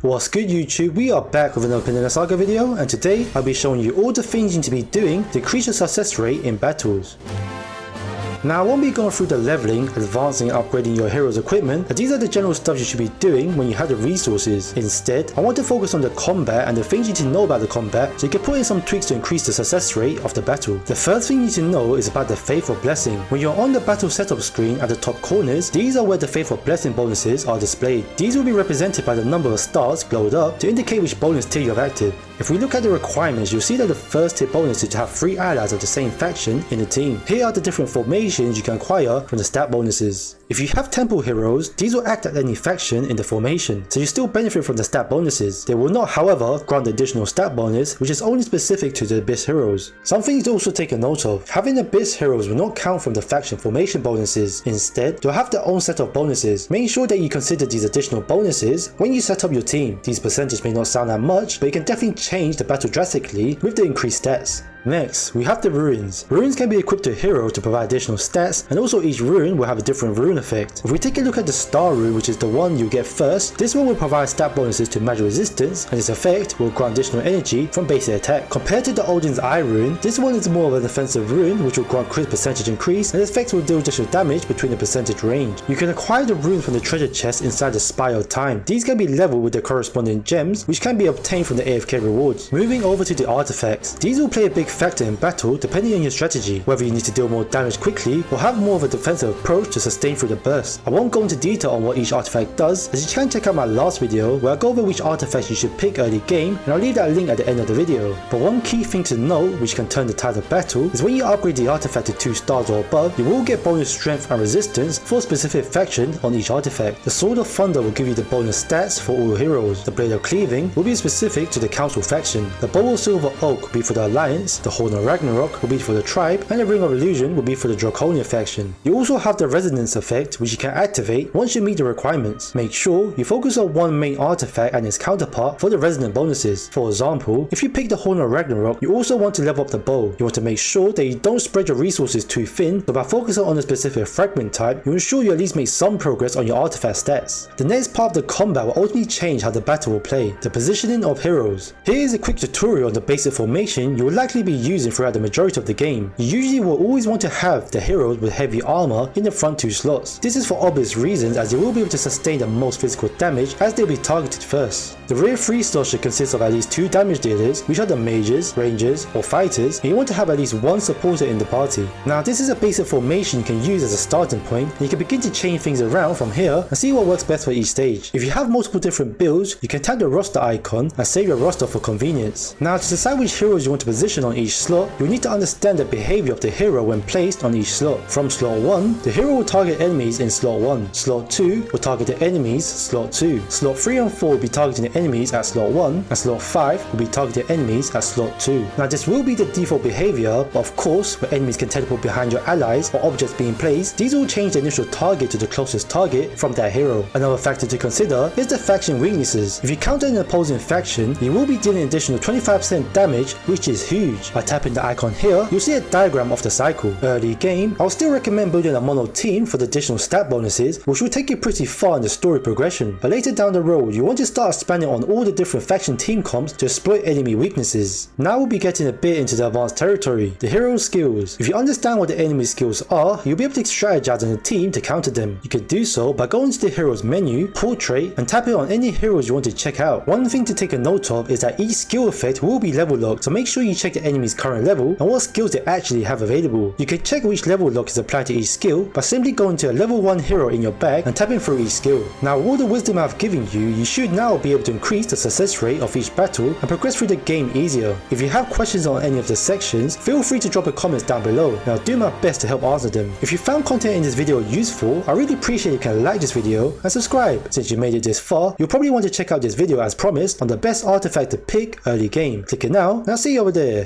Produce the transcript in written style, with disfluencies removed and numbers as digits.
What's good YouTube, we are back with another Panilla Saga video, and today I'll be showing you all the things you need to be doing to increase your success rate in battles. Now I won't be going through the leveling, advancing and upgrading your hero's equipment, as these are the general stuff you should be doing when you have the resources. Instead, I want to focus on the combat and the things you need to know about the combat so you can put in some tweaks to increase the success rate of the battle. The first thing you need to know is about the Faith of Blessing. When you're on the battle setup screen at the top corners, these are where the Faith of Blessing bonuses are displayed. These will be represented by the number of stars glowed up to indicate which bonus tier you have active. If we look at the requirements, you'll see that the first tier bonus is to have 3 allies of the same faction in the team. Here are the different formations you can acquire from the stat bonuses. If you have temple heroes, these will act at any faction in the formation, so you still benefit from the stat bonuses. They will not, however, grant the additional stat bonus, which is only specific to the Abyss heroes. Some things to also take a note of: having Abyss heroes will not count from the faction formation bonuses. Instead, they'll have their own set of bonuses. Make sure that you consider these additional bonuses when you set up your team. These percentages may not sound that much, but you can definitely change the battle drastically with the increased stats. Next, we have the runes. Runes can be equipped to a hero to provide additional stats, and also each rune will have a different rune effect. If we take a look at the star rune, which is the one you get first, this one will provide stat bonuses to magic resistance, and its effect will grant additional energy from basic attack. Compared to the Odin's Eye rune, this one is more of an offensive rune, which will grant crit percentage increase, and its effect will deal additional damage between the percentage range. You can acquire the runes from the treasure chest inside the Spire of Time. These can be leveled with the corresponding gems, which can be obtained from the AFK rewards. Moving over to the artifacts, these will play a big factor in battle depending on your strategy, whether you need to deal more damage quickly or have more of a defensive approach to sustain through the burst. I won't go into detail on what each artifact does, as you can check out my last video where I go over which artifacts you should pick early game, and I'll leave that link at the end of the video. But one key thing to note, which can turn the tide of battle, is when you upgrade the artifact to 2 stars or above, you will get bonus strength and resistance for a specific faction on each artifact. The Sword of Thunder will give you the bonus stats for all heroes. The Blade of Cleaving will be specific to the Council faction. The Bow of Silver Oak will be for the Alliance, the Horn of Ragnarok will be for the tribe, and the Ring of Illusion will be for the Draconian faction. You also have the Resonance effect, which you can activate once you meet the requirements. Make sure you focus on one main artifact and its counterpart for the resonant bonuses. For example, if you pick the Horn of Ragnarok, you also want to level up the bow. You want to make sure that you don't spread your resources too thin, so by focusing on a specific fragment type, you ensure you at least make some progress on your artifact stats. The next part of the combat will ultimately change how the battle will play: the positioning of heroes. Here is a quick tutorial on the basic formation you will likely be using throughout the majority of the game. You usually will always want to have the heroes with heavy armor in the front 2 slots. This is for obvious reasons, as they will be able to sustain the most physical damage as they will be targeted first. The rear 3 slots should consist of at least 2 damage dealers, which are the mages, rangers or fighters, and you want to have at least 1 supporter in the party. Now this is a basic formation you can use as a starting point, and you can begin to change things around from here and see what works best for each stage. If you have multiple different builds, you can tap the roster icon and save your roster for convenience. Now to decide which heroes you want to position on each slot, you'll need to understand the behavior of the hero when placed on each slot. From slot 1, the hero will target enemies in slot 1. Slot 2 will target the enemies slot 2. Slot 3 and 4 will be targeting the enemies at slot 1, and slot 5 will be targeting enemies at slot 2. Now this will be the default behavior, but of course where enemies can teleport behind your allies or objects being placed, these will change the initial target to the closest target from that hero. Another factor to consider is the faction weaknesses. If you counter an opposing faction, you will be dealing an additional 25% damage, which is huge. By tapping the icon here, you'll see a diagram of the cycle. Early game, I'll still recommend building a mono team for the additional stat bonuses, which will take you pretty far in the story progression. But later down the road, you want to start expanding on all the different faction team comps to exploit enemy weaknesses. Now we'll be getting a bit into the advanced territory, the hero skills. If you understand what the enemy skills are, you'll be able to strategize on a team to counter them. You can do so by going to the heroes menu, portrait, and tapping on any heroes you want to check out. One thing to take a note of is that each skill effect will be level locked, so make sure you check the enemy's current level and what skills they actually have available. You can check which level lock is applied to each skill by simply going to a level 1 hero in your bag and tapping through each skill. Now with all the wisdom I've given you, you should now be able to increase the success rate of each battle and progress through the game easier. If you have questions on any of the sections, feel free to drop a comment down below and I'll do my best to help answer them. If you found content in this video useful, I really appreciate if you can like this video and subscribe. Since you made it this far, you'll probably want to check out this video as promised on the best artifact to pick early game. Click it now and I'll see you over there.